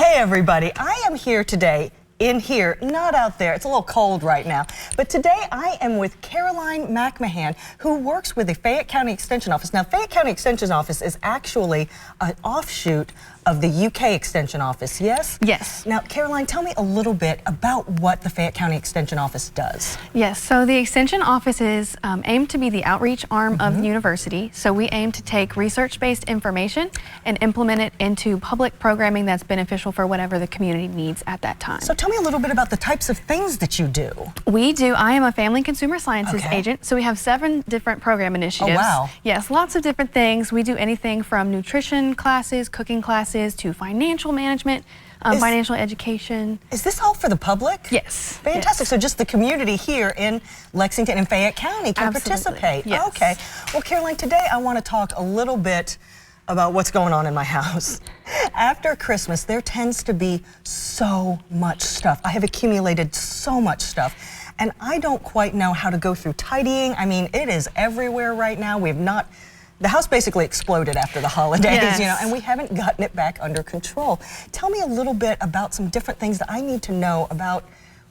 Hey everybody, I am here today, in here, not out there. It's a little cold right now. But today I am with Caroline McMahan, who works with the Fayette County Extension Office. Now, Fayette County Extension Office is actually an offshoot of the UK Extension Office, yes? Yes. Now, Caroline, tell me a little bit about what the Fayette County Extension Office does. Yes, so the Extension Office is aimed to be the outreach arm of the university. So we aim to take research-based information and implement it into public programming that's beneficial for whatever the community needs at that time. So tell me a little bit about the types of things that you do. I am a family and consumer sciences agent, so we have 7 different program initiatives. Oh, wow. Yes, lots of different things. We do anything from nutrition classes, cooking classes, to financial management, financial education. Is this all for the public? Yes. Fantastic. Yes. So just the community here in Lexington and Fayette County can participate. Yes. Okay. Well, Caroline, today I want to talk a little bit about what's going on in my house. After Christmas, there tends to be so much stuff. I have accumulated so much stuff, and I don't quite know how to go through tidying. I mean, it is everywhere right now. The house basically exploded after the holidays, you know, and we haven't gotten it back under control. Tell me a little bit about some different things that I need to know about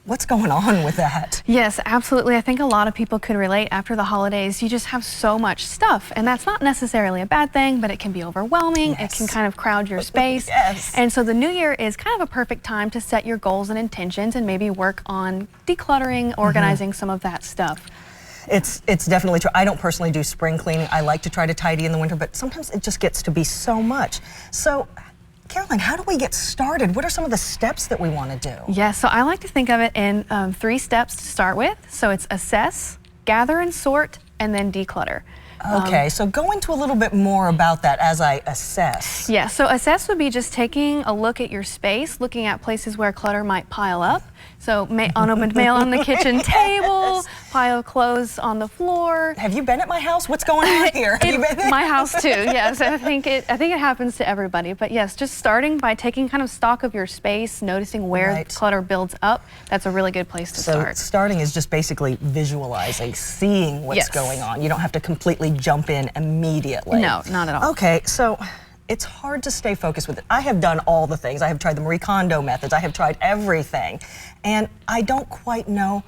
what's going on with that. Yes, absolutely. I think a lot of people could relate after the holidays. You just have so much stuff, and that's not necessarily a bad thing, but it can be overwhelming. Yes. It can kind of crowd your space. Yes. And so the new year is kind of a perfect time to set your goals and intentions and maybe work on decluttering, organizing some of that stuff. It's definitely true. I don't personally do spring cleaning. I like to try to tidy in the winter, but sometimes it just gets to be so much. So, Caroline, how do we get started? What are some of the steps that we want to do? Yes, so I like to think of it in 3 steps to start with. So it's assess, gather and sort, and then declutter. Okay, so go into a little bit more about that as I assess. Yeah, so assess would be just taking a look at your space, looking at places where clutter might pile up. So unopened mail on the kitchen table, pile of clothes on the floor. Have you been at my house? What's going on here? Have you been there? My house too, yes. I think it happens to everybody. But yes, just starting by taking kind of stock of your space, noticing where clutter builds up, that's a really good place to start. So starting is just basically visualizing, seeing what's going on. You don't have to completely jump in immediately. No, not at all. Okay, so it's hard to stay focused with it. I have done all the things. I have tried the Marie Kondo methods. I have tried everything. And I don't quite know,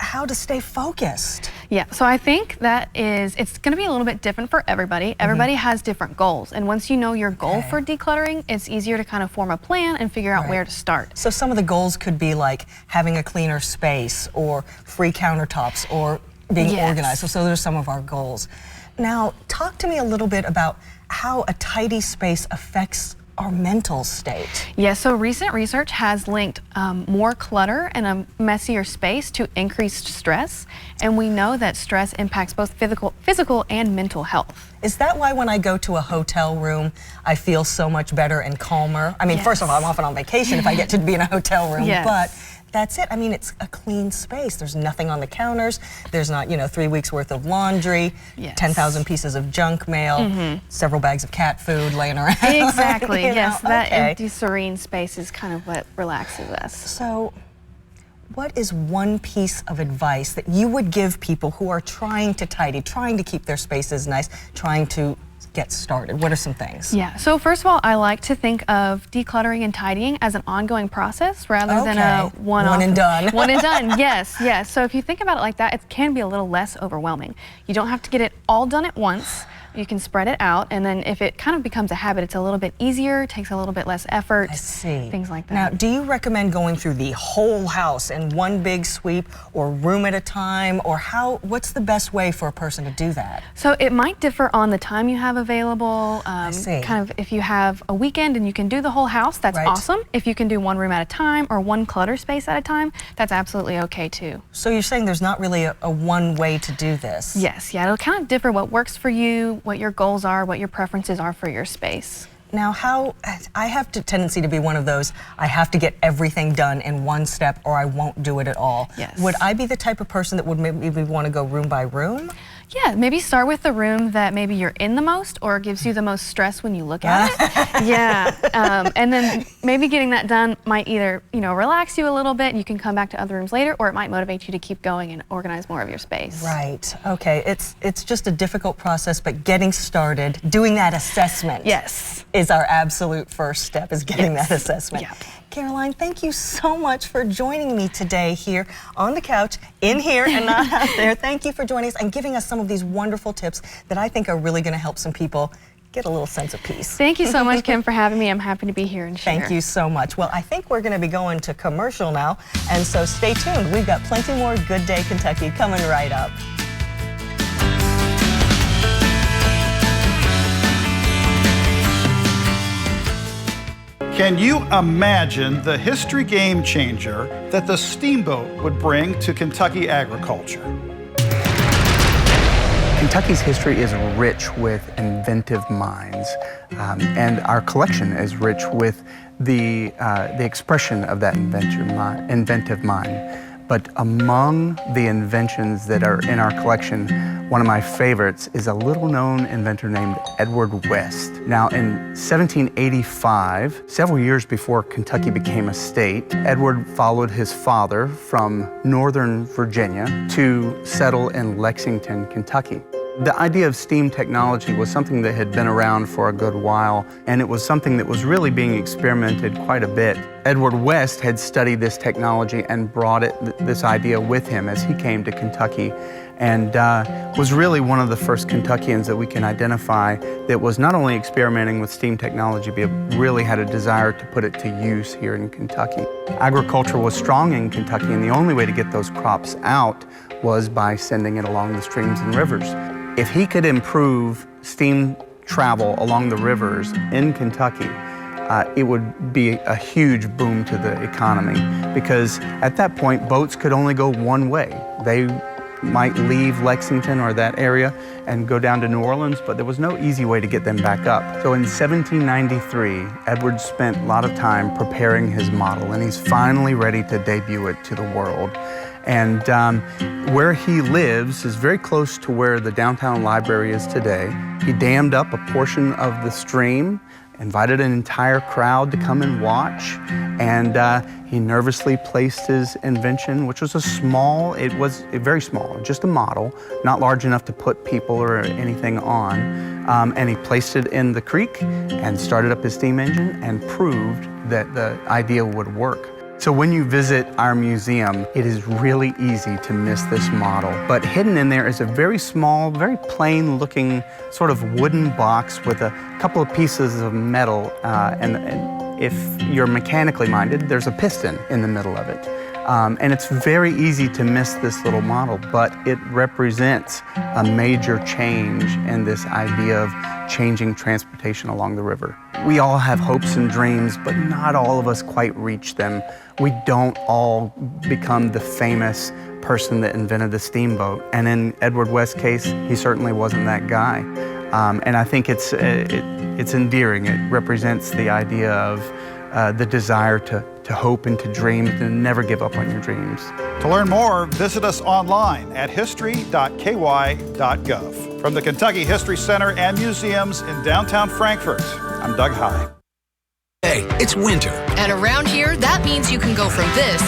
how to stay focused. Yeah, so I think it's going to be a little bit different for everybody. Everybody has different goals. And once you know your goal for decluttering, it's easier to kind of form a plan and figure out where to start. So some of the goals could be like having a cleaner space or free countertops or being organized. So those are some of our goals. Now, talk to me a little bit about how a tidy space affects our mental state. Yeah, so recent research has linked more clutter and a messier space to increased stress, and we know that stress impacts both physical and mental health. Is that why when I go to a hotel room, I feel so much better and calmer? I mean, first of all, I'm often on vacation if I get to be in a hotel room, but that's it. I mean, it's a clean space. There's nothing on the counters. There's not, 3 weeks worth of laundry, 10,000 pieces of junk mail, several bags of cat food laying around. Exactly, yes. That empty, serene space is kind of what relaxes us. So, what is one piece of advice that you would give people who are trying to tidy, trying to keep their spaces nice, trying to get started? What are some things? Yeah, so first of all, I like to think of decluttering and tidying as an ongoing process rather than a one-off. One and done. One and done, yes. So if you think about it like that, it can be a little less overwhelming. You don't have to get it all done at once. You can spread it out, and then if it kind of becomes a habit, it's a little bit easier, takes a little bit less effort. I see. Things like that. Now, do you recommend going through the whole house in one big sweep, or room at a time, or what's the best way for a person to do that? So it might differ on the time you have available. I see. Kind of if you have a weekend and you can do the whole house, that's awesome. If you can do one room at a time or one clutter space at a time, that's absolutely okay too. So you're saying there's not really a one way to do this? Yes, yeah, it'll kind of differ what works for you, what your goals are, what your preferences are for your space. Now, I have a tendency to be one of those, I have to get everything done in one step or I won't do it at all. Yes. Would I be the type of person that would maybe want to go room by room? Yeah, maybe start with the room that maybe you're in the most or gives you the most stress when you look at it. Yeah, and then maybe getting that done might either, relax you a little bit and you can come back to other rooms later, or it might motivate you to keep going and organize more of your space. Right, okay, it's just a difficult process, but getting started, doing that assessment is our absolute first step, is getting that assessment. Yeah. Caroline, thank you so much for joining me today here on the couch, in here and not out there. Thank you for joining us and giving us some of these wonderful tips that I think are really going to help some people get a little sense of peace. Thank you so much, Kim, for having me. I'm happy to be here and share. Thank you so much. Well, I think we're going to be going to commercial now, and so stay tuned. We've got plenty more Good Day Kentucky coming right up. Can you imagine the history game changer that the steamboat would bring to Kentucky agriculture? Kentucky's history is rich with inventive minds, and our collection is rich with the expression of that inventive mind. But among the inventions that are in our collection, one of my favorites is a little-known inventor named Edward West. Now, in 1785, several years before Kentucky became a state, Edward followed his father from northern Virginia to settle in Lexington, Kentucky. The idea of steam technology was something that had been around for a good while, and it was something that was really being experimented quite a bit. Edward West had studied this technology and brought this idea with him as he came to Kentucky, and was really one of the first Kentuckians that we can identify that was not only experimenting with steam technology, but really had a desire to put it to use here in Kentucky. Agriculture was strong in Kentucky, and the only way to get those crops out was by sending it along the streams and rivers. If he could improve steam travel along the rivers in Kentucky, it would be a huge boom to the economy, because at that point, boats could only go one way. They might leave Lexington or that area and go down to New Orleans, but there was no easy way to get them back up. So in 1793, Edward spent a lot of time preparing his model, and he's finally ready to debut it to the world. And where he lives is very close to where the downtown library is today. He dammed up a portion of the stream, invited an entire crowd to come and watch, and he nervously placed his invention, which was very small, just a model, not large enough to put people or anything on, and he placed it in the creek and started up his steam engine and proved that the idea would work. So when you visit our museum, it is really easy to miss this model. But hidden in there is a very small, very plain looking sort of wooden box with a couple of pieces of metal. And if you're mechanically minded, there's a piston in the middle of it. And it's very easy to miss this little model, but it represents a major change in this idea of changing transportation along the river. We all have hopes and dreams, but not all of us quite reach them. We don't all become the famous person that invented the steamboat. And in Edward West's case, he certainly wasn't that guy. And I think it's endearing. It represents the idea of the desire to hope and to dream, to never give up on your dreams. To learn more, visit us online at history.ky.gov. From the Kentucky History Center and Museums in downtown Frankfort, I'm Doug High. Hey, it's winter. And around here, that means you can go from this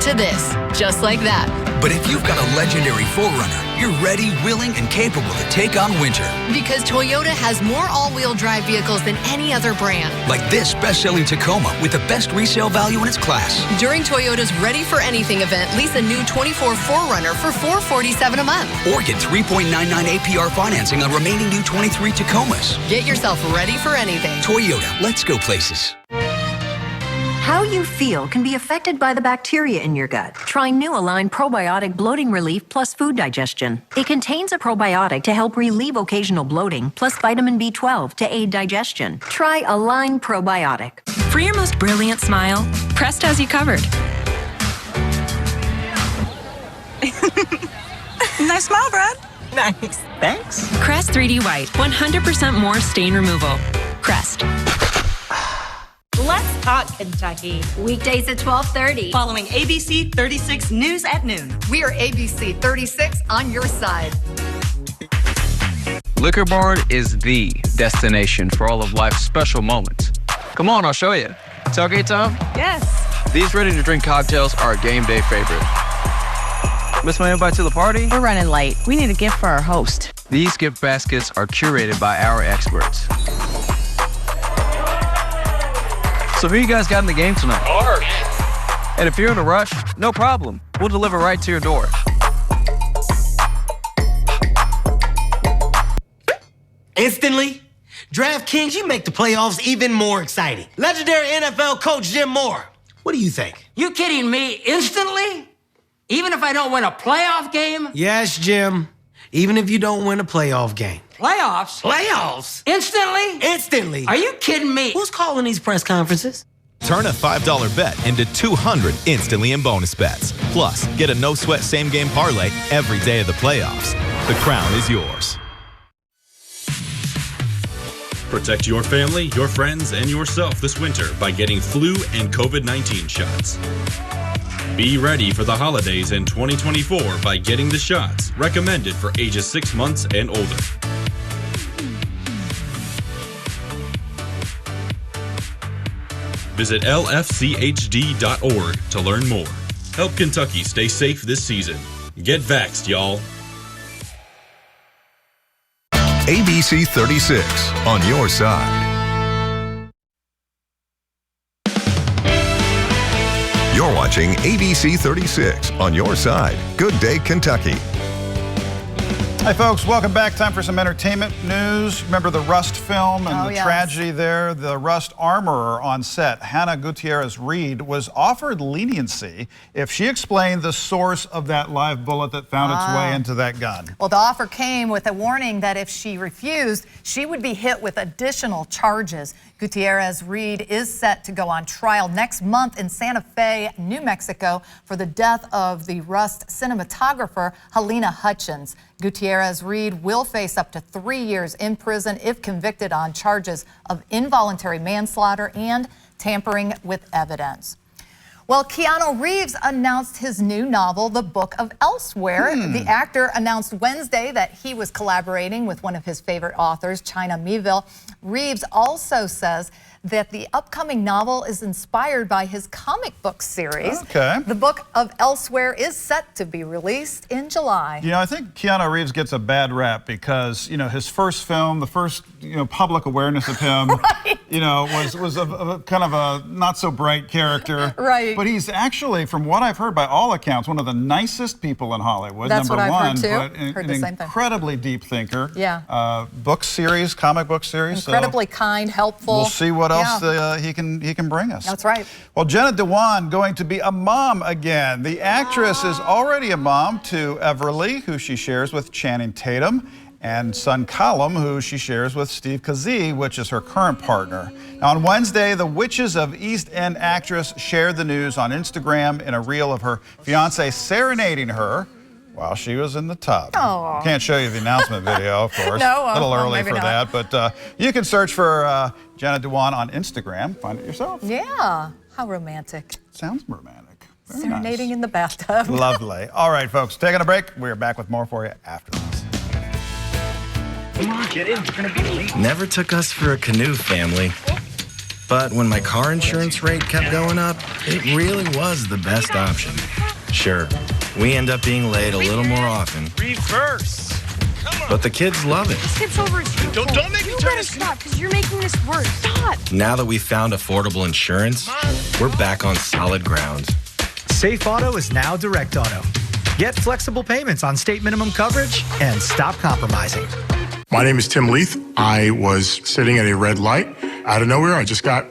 to this, just like that. But if you've got a legendary 4Runner, you're ready, willing, and capable to take on winter. Because Toyota has more all-wheel drive vehicles than any other brand. Like this best-selling Tacoma with the best resale value in its class. During Toyota's Ready for Anything event, lease a new 24 4Runner for $447 a month. Or get 3.99 APR financing on remaining new 23 Tacomas. Get yourself ready for anything. Toyota, let's go places. How you feel can be affected by the bacteria in your gut. Try new Align Probiotic Bloating Relief plus Food Digestion. It contains a probiotic to help relieve occasional bloating, plus vitamin B12 to aid digestion. Try Align Probiotic. For your most brilliant smile, Crest has you covered. Nice smile, Brad. Nice. Thanks. Crest 3D White, 100% more stain removal. Crest. Let's talk Kentucky. Weekdays at 12:30. Following ABC 36 News at noon. We are ABC 36 on your side. Liquor Barn is the destination for all of life's special moments. Come on, I'll show you. Tailgate time? Yes. These ready-to-drink cocktails are a game day favorite. Miss my invite to the party? We're running late. We need a gift for our host. These gift baskets are curated by our experts. So who you guys got in the game tonight? Ours. And if you're in a rush, no problem. We'll deliver right to your door. Instantly, DraftKings, you make the playoffs even more exciting. Legendary NFL coach Jim Moore, what do you think? You kidding me? Instantly? Even if I don't win a playoff game? Yes, Jim. Even if you don't win a playoff game. Playoffs? Playoffs? Instantly? Instantly. Are you kidding me? Who's calling these press conferences? Turn a $5 bet into 200 instantly in bonus bets. Plus, get a no-sweat same-game parlay every day of the playoffs. The crown is yours. Protect your family, your friends, and yourself this winter by getting flu and COVID-19 shots. Be ready for the holidays in 2024 by getting the shots recommended for ages 6 months and older. Visit lfchd.org to learn more. Help Kentucky stay safe this season. Get vaxxed, y'all. ABC 36 on your side. You're watching ABC 36 on your side. Good Day, Kentucky. Hi, folks. Welcome back. Time for some entertainment news. Remember the Rust film and the tragedy there? The Rust armorer on set, Hannah Gutierrez-Reed, was offered leniency if she explained the source of that live bullet that found its way into that gun. Well, the offer came with a warning that if she refused, she would be hit with additional charges. Gutierrez-Reed is set to go on trial next month in Santa Fe, New Mexico, for the death of the Rust cinematographer Helena Hutchins. Gutierrez-Reed will face up to 3 years in prison if convicted on charges of involuntary manslaughter and tampering with evidence. Well, Keanu Reeves announced his new novel, The Book of Elsewhere. The actor announced Wednesday that he was collaborating with one of his favorite authors, China Miéville. Reeves also says that the upcoming novel is inspired by his comic book series. Okay. The Book of Elsewhere is set to be released in July. You know, I think Keanu Reeves gets a bad rap because, you know, his first film, the first, public awareness of him, was a kind of a not so bright character. Right. But he's actually, from what I've heard by all accounts, one of the nicest people in Hollywood. That's number what I've one, heard too. but Heard the same thing. Incredibly deep thinker. Yeah. Book series, comic book series. Incredibly kind, helpful. We'll see what else he can bring us. That's right. Well, Jenna Dewan going to be a mom again. The actress is already a mom to Everly, who she shares with Channing Tatum, and son Callum, who she shares with Steve Kazee, which is her current partner. Now, on Wednesday, the Witches of East End actress shared the news on Instagram in a reel of her fiance serenading her while she was in the tub. Aww. Can't show you the announcement video, of course. No, a little early for not. that, but you can search for Jenna Dewan on Instagram. Find it yourself. Yeah, how romantic. Sounds romantic. Very Serenading nice. in the bathtub. Lovely. All right, folks, taking a break. We're back with more for you after this. Come on, get in. You're gonna be late. Never took us for a canoe family. But when my car insurance rate kept going up, it really was the best option. Sure, we end up being late a little more often. Reverse. But the kids love it. This gets over its Don't make me You turn better this. stop, because you're making this worse. Stop. Now that we've found affordable insurance, we're back on solid ground. Safe Auto is now Direct Auto. Get flexible payments on state minimum coverage and stop compromising. My name is Tim Leith. I was sitting at a red light. Out of nowhere, I just got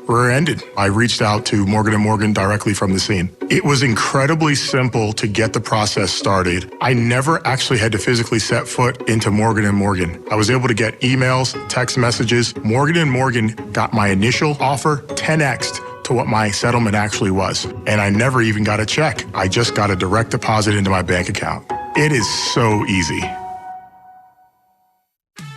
rear-ended. I reached out to Morgan & Morgan directly from the scene. It was incredibly simple to get the process started. I never actually had to physically set foot into Morgan & Morgan. I was able to get emails, text messages. Morgan & Morgan got my initial offer 10x'd to what my settlement actually was. And I never even got a check. I just got a direct deposit into my bank account. It is so easy.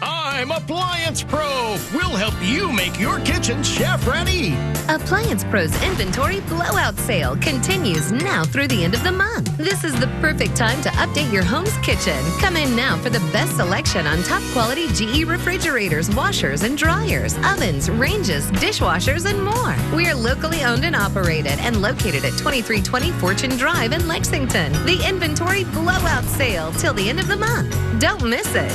I'm Premium Appliance Pro. We'll help you make your kitchen chef-ready. Appliance Pro's inventory blowout sale continues now through the end of the month. This is the perfect time to update your home's kitchen. Come in now for the best selection on top quality GE refrigerators, washers and dryers, ovens, ranges, dishwashers, and more. We are locally owned and operated and located at 2320 Fortune Drive in Lexington. The inventory blowout sale till the end of the month. Don't miss it.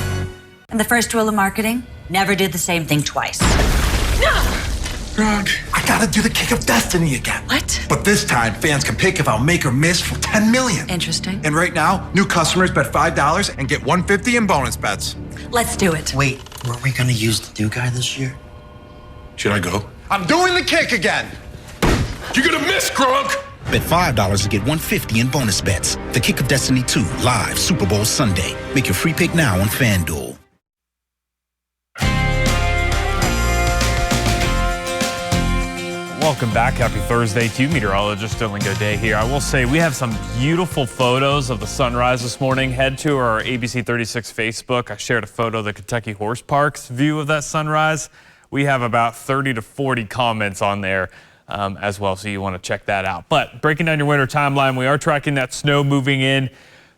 And the first rule of marketing, never do the same thing twice. Rock, I gotta do the kick of destiny again. What? But this time, fans can pick if I'll make or miss for $10 million. Interesting. And right now, new customers bet $5 and get $150 in bonus bets. Let's do it. Wait, weren't we gonna use the new guy this year? Should I go? I'm doing the kick again. You're gonna miss, Gronk. Bet $5 to get $150 in bonus bets. The Kick of Destiny 2, live Super Bowl Sunday. Make your free pick now on FanDuel. Welcome back. Happy Thursday to you. Meteorologist Dylan Godet here. I will say we have some beautiful photos of the sunrise this morning. Head to our ABC 36 Facebook. I shared a photo of the Kentucky Horse Park's view of that sunrise. We have about 30 to 40 comments on there as well, so you want to check that out. But breaking down your winter timeline, we are tracking that snow moving in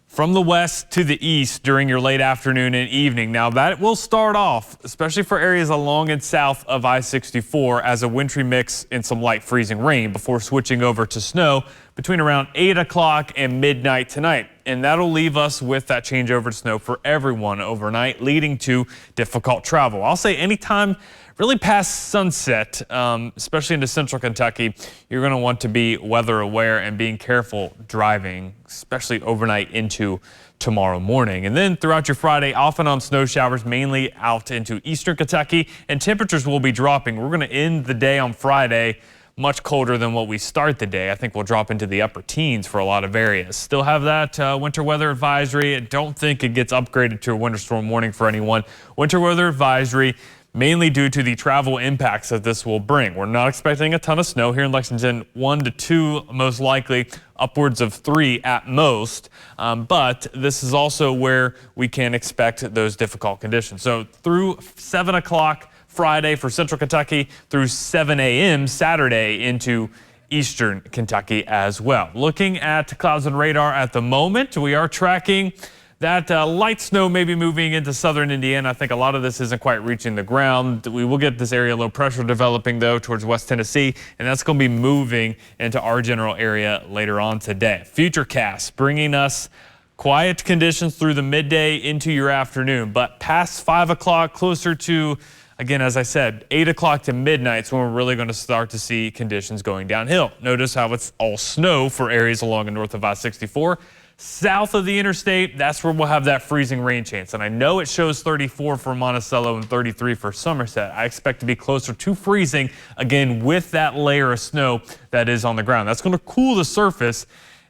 from the west to the east during your late afternoon and evening. Now that will start off, especially for areas along and south of I-64, as a wintry mix and some light freezing rain before switching over to snow between around 8 o'clock and midnight tonight. And that'll leave us with that changeover to snow for everyone overnight, leading to difficult travel. I'll say anytime really past sunset, especially into central Kentucky, you're going to want to be weather aware and being careful driving, especially overnight into tomorrow morning. And then throughout your Friday, off and on snow showers, mainly out into eastern Kentucky, and temperatures will be dropping. We're going to end the day on Friday much colder than what we start the day. I think we'll drop into the upper teens for a lot of areas. Still have that winter weather advisory. I don't think it gets upgraded to a winter storm warning for anyone. Winter weather advisory, mainly due to the travel impacts that this will bring. We're not expecting a ton of snow here in Lexington, 1 to 2 most likely, upwards of 3 at most. But this is also where we can expect those difficult conditions. So through 7 o'clock Friday for central Kentucky, through 7 a.m. Saturday into eastern Kentucky as well. Looking at clouds and radar at the moment, we are tracking that light snow may be moving into southern Indiana. I think a lot of this isn't quite reaching the ground. We will get this area low pressure developing, though, towards West Tennessee, and that's going to be moving into our general area later on today. Futurecast bringing us quiet conditions through the midday into your afternoon, but past 5 o'clock, closer to, again, as I said, 8 o'clock to midnight is when we're really going to start to see conditions going downhill. Notice how it's all snow for areas along and north of I-64. South of the interstate, that's where we'll have that freezing rain chance. And I know it shows 34 for Monticello and 33 for Somerset. I expect to be closer to freezing, again, with that layer of snow that is on the ground. That's going to cool the surface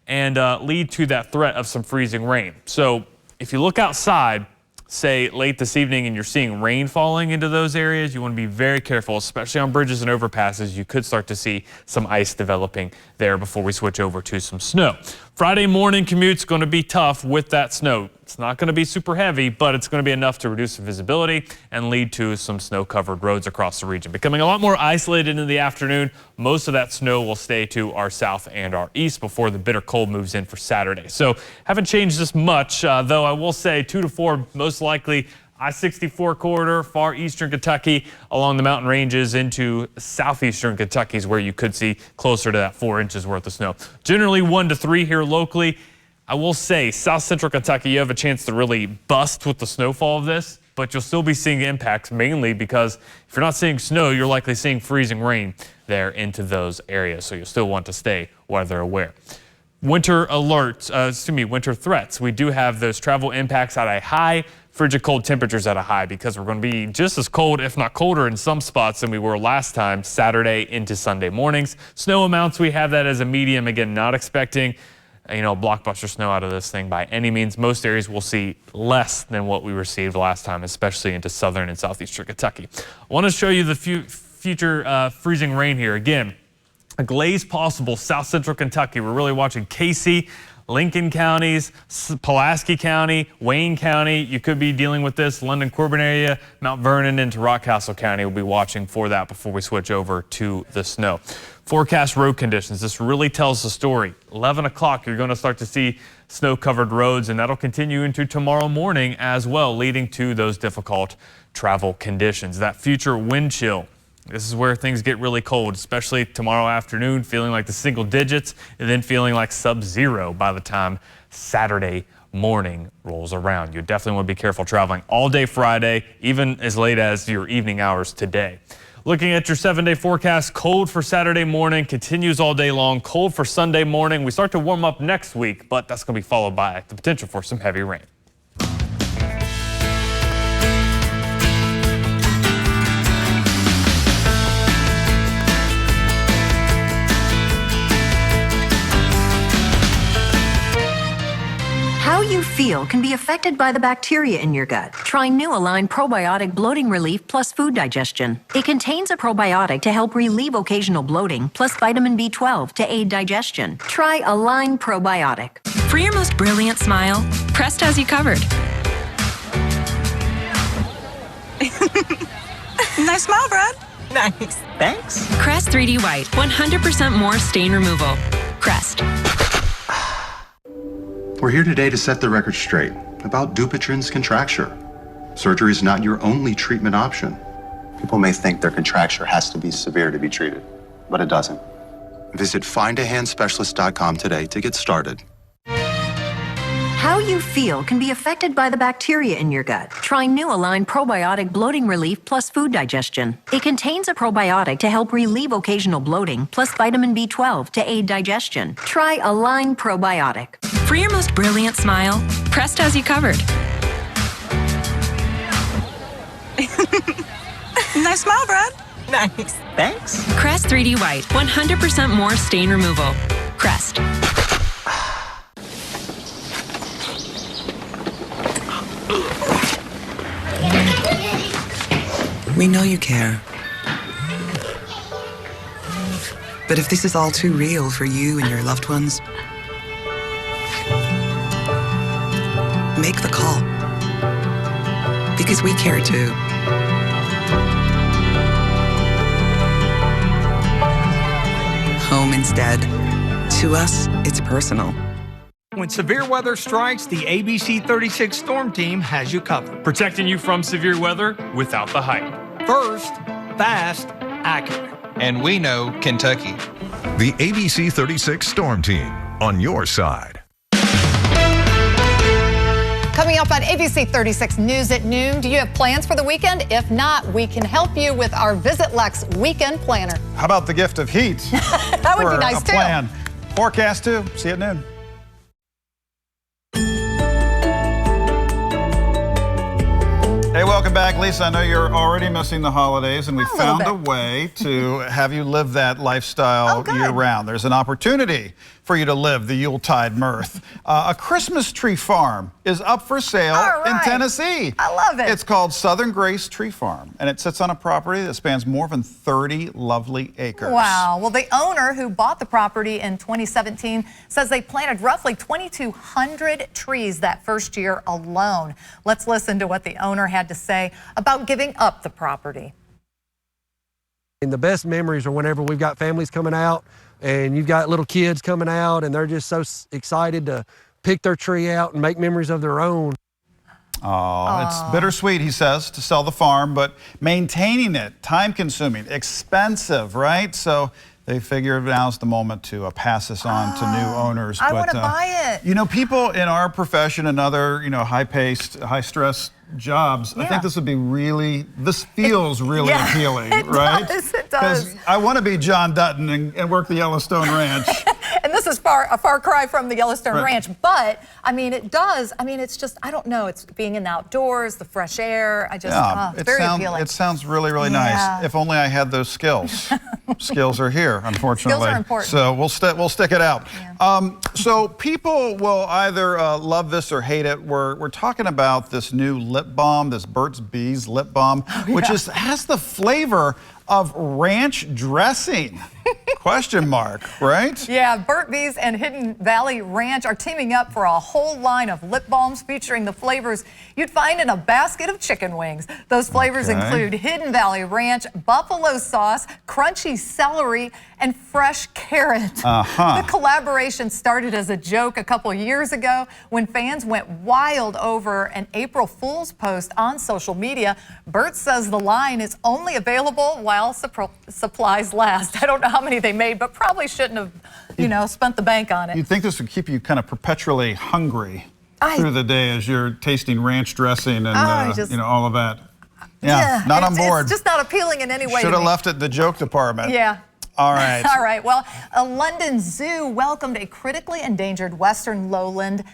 and lead to that threat of some freezing rain. So if you look outside, say late this evening, and you're seeing rain falling into those areas, you want to be very careful, especially on bridges and overpasses. You could start to see some ice developing there before we switch over to some snow. Friday morning commute's going to be tough with that snow. It's not going to be super heavy, but it's going to be enough to reduce the visibility and lead to some snow-covered roads across the region. Becoming a lot more isolated in the afternoon. Most of that snow will stay to our south and our east before the bitter cold moves in for Saturday. So haven't changed this much, though I will say 2 to 4 most likely I-64 corridor, far eastern Kentucky, along the mountain ranges into southeastern Kentucky is where you could see closer to that 4 inches worth of snow. Generally 1 to 3 here locally. I will say south central Kentucky, you have a chance to really bust with the snowfall of this, but you'll still be seeing impacts mainly because if you're not seeing snow, you're likely seeing freezing rain there into those areas. So you'll still want to stay weather aware. Winter alerts, winter threats. We do have those travel impacts at a high, frigid cold temperatures at a high because we're going to be just as cold, if not colder in some spots than we were last time, Saturday into Sunday mornings. Snow amounts, we have that as a medium. Again, not expecting blockbuster snow out of this thing by any means. Most areas will see less than what we received last time, especially into southern and southeastern Kentucky. I want to show you the future freezing rain here. Again, a glaze possible south central Kentucky. We're really watching Casey, Lincoln counties, Pulaski County, Wayne County. You could be dealing with this. London, Corbin area, Mount Vernon into Rockcastle County. We'll be watching for that before we switch over to the snow. Forecast road conditions. This really tells the story. 11 o'clock, you're going to start to see snow-covered roads, and that'll continue into tomorrow morning as well, leading to those difficult travel conditions. That future wind chill. This is where things get really cold, especially tomorrow afternoon, feeling like the single digits and then feeling like sub-zero by the time Saturday morning rolls around. You definitely want to be careful traveling all day Friday, even as late as your evening hours today. Looking at your 7-day forecast, cold for Saturday morning, continues all day long, cold for Sunday morning. We start to warm up next week, but that's going to be followed by the potential for some heavy rain. How you feel can be affected by the bacteria in your gut. Try New Align Probiotic Bloating Relief plus Food Digestion. It contains a probiotic to help relieve occasional bloating, plus vitamin B12 to aid digestion. Try Align Probiotic. For your most brilliant smile, Crest has you covered. Nice smile, Brad. Nice. Thanks. Crest 3D White, 100% more stain removal. Crest. We're here today to set the record straight about Dupuytren's contracture. Surgery is not your only treatment option. People may think their contracture has to be severe to be treated, but it doesn't. Visit findahandspecialist.com today to get started. How you feel can be affected by the bacteria in your gut. Try New Align Probiotic Bloating Relief plus Food Digestion. It contains a probiotic to help relieve occasional bloating, plus vitamin B12 to aid digestion. Try Align Probiotic. For your most brilliant smile, Crest has you covered. Nice smile, Brad. Nice. Thanks. Crest 3D White, 100% more stain removal. Crest. We know you care. But if this is all too real for you and your loved ones, make the call. Because we care too. Home instead. To us, it's personal. When severe weather strikes, the ABC 36 Storm Team has you covered. Protecting you from severe weather without the hype. First, fast, accurate. And we know Kentucky. The ABC 36 Storm Team, on your side. Coming up on ABC 36 News at noon, do you have plans for the weekend? If not, we can help you with our Visit Lex Weekend Planner. How about the gift of heat? That would be nice, too. Plan. Forecast, too. See you at noon. Hey, welcome back. Lisa, I know you're already missing the holidays, and we found a way to have you live that lifestyle year-round. There's an opportunity for you to live the Yuletide mirth. A Christmas tree farm is up for sale in Tennessee. I love it. It's called Southern Grace Tree Farm, and it sits on a property that spans more than 30 lovely acres. Wow. Well, the owner who bought the property in 2017 says they planted roughly 2,200 trees that first year alone. Let's listen to what the owner had to say about giving up the property. And the best memories are whenever we've got families coming out and you've got little kids coming out and they're just so excited to pick their tree out and make memories of their own. Oh, it's bittersweet, he says, to sell the farm, but maintaining it, time-consuming, expensive, right? So they figured now's the moment to pass this on to new owners. I want to buy it. You know, people in our profession and other, high-paced, high-stress jobs, I think this would be this feels really appealing, right? It does. Because I want to be John Dutton and work the Yellowstone Ranch. And this is a far cry from the Yellowstone Ranch, but I mean, it does. I mean, it's just, I don't know, it's being in the outdoors, the fresh air. I just, it's very appealing. It sounds really, really nice. If only I had those skills. Skills are here, unfortunately. Skills are important. So we'll stick it out. Yeah. So people will either love this or hate it. We're talking about this new lip balm, this Burt's Bees lip balm, which has the flavor of ranch dressing. Question mark, right? Yeah, Burt Bees and Hidden Valley Ranch are teaming up for a whole line of lip balms featuring the flavors you'd find in a basket of chicken wings. Those flavors include Hidden Valley Ranch, buffalo sauce, crunchy celery, and fresh carrot. The collaboration started as a joke a couple years ago when fans went wild over an April Fool's post on social media. Burt says the line is only available while supplies last. I don't know how many they made, but probably shouldn't have, spent the bank on it. You'd think this would keep you kind of perpetually hungry through the day as you're tasting ranch dressing and, all of that. Yeah, not on board. It's just not appealing in any way. Should have left it in the joke department. Yeah. All right. All right. Well, a London zoo welcomed a critically endangered western lowland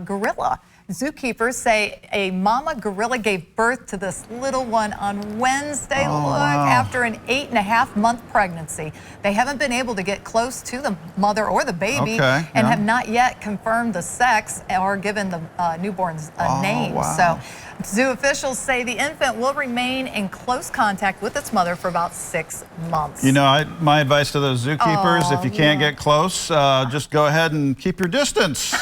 gorilla. Zookeepers say a mama gorilla gave birth to this little one on Wednesday, after an 8.5-month pregnancy. They haven't been able to get close to the mother or the baby and have not yet confirmed the sex or given the newborn's name. So zoo officials say the infant will remain in close contact with its mother for about 6 months. My advice to those zookeepers, if you can't get close, just go ahead and keep your distance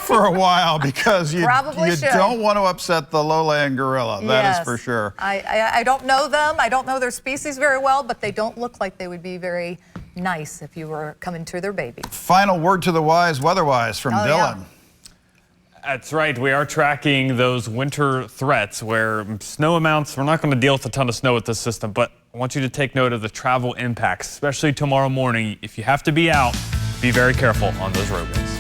for a while, because you don't want to upset the lowland gorilla. That is for sure. I don't know them. I don't know their species very well, but they don't look like they would be very nice if you were coming to their baby. Final word to the wise, weather-wise, from Dylan. That's right. We are tracking those winter threats where snow amounts, we're not going to deal with a ton of snow with this system, but I want you to take note of the travel impacts, especially tomorrow morning. If you have to be out, be very careful on those roadways.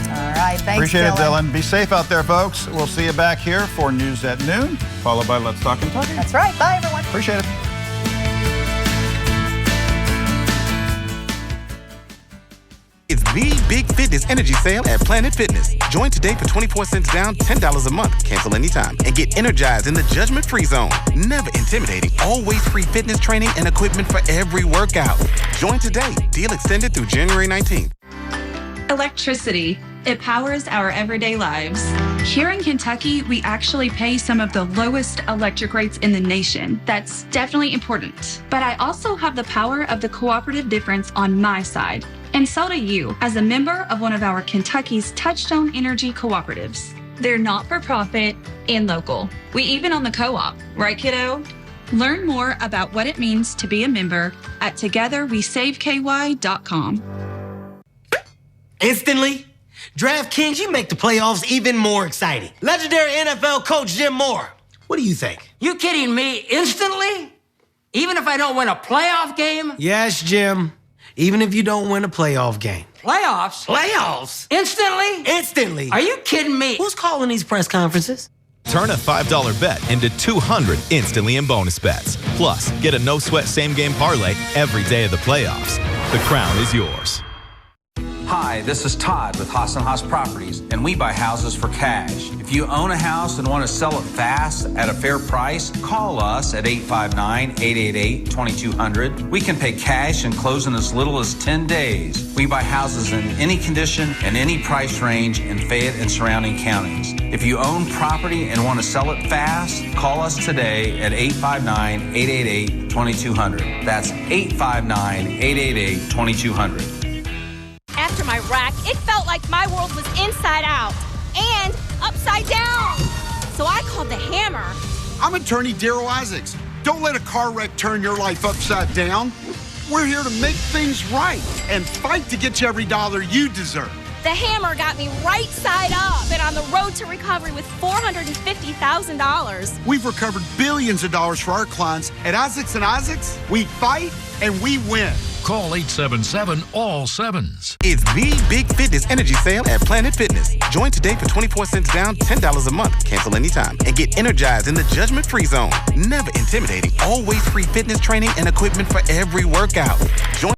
All right, thanks, Appreciate it, Dylan. Be safe out there, folks. We'll see you back here for News at Noon, followed by Let's Talk Kentucky. That's right. Bye, everyone. Appreciate it. It's the big fitness energy sale at Planet Fitness. Join today for 24 cents down, $10 a month. Cancel anytime and get energized in the judgment-free zone. Never intimidating. Always free fitness training and equipment for every workout. Join today. Deal extended through January 19th. Electricity. It powers our everyday lives. Here in Kentucky, we actually pay some of the lowest electric rates in the nation. That's definitely important. But I also have the power of the cooperative difference on my side. And so do you, as a member of one of our Kentucky's Touchstone Energy cooperatives. They're not-for-profit and local. We even own the co-op, right, kiddo? Learn more about what it means to be a member at togetherwesaveky.com. Instantly? DraftKings, you make the playoffs even more exciting. Legendary NFL coach Jim Moore. What do you think? You kidding me? Instantly? Even if I don't win a playoff game? Yes, Jim. Even if you don't win a playoff game. Playoffs? Playoffs? Instantly? Instantly. Are you kidding me? Who's calling these press conferences? Turn a $5 bet into 200 instantly in bonus bets. Plus, get a no-sweat same-game parlay every day of the playoffs. The crown is yours. Hi, this is Todd with Haas & Haas Properties, and we buy houses for cash. If you own a house and want to sell it fast at a fair price, call us at 859-888-2200. We can pay cash and close in as little as 10 days. We buy houses in any condition and any price range in Fayette and surrounding counties. If you own property and want to sell it fast, call us today at 859-888-2200. That's 859-888-2200. After my wreck, it felt like my world was inside out and upside down. So I called the Hammer. I'm attorney Daryl Isaacs. Don't let a car wreck turn your life upside down. We're here to make things right and fight to get you every dollar you deserve. The Hammer got me right side up and on the road to recovery with $450,000. We've recovered billions of dollars for our clients. At Isaacs & Isaacs, we fight and we win. Call 877-ALL-7s. It's the big fitness energy sale at Planet Fitness. Join today for 24 cents down, $10 a month. Cancel anytime and get energized in the judgment-free zone. Never intimidating. Always free fitness training and equipment for every workout. Join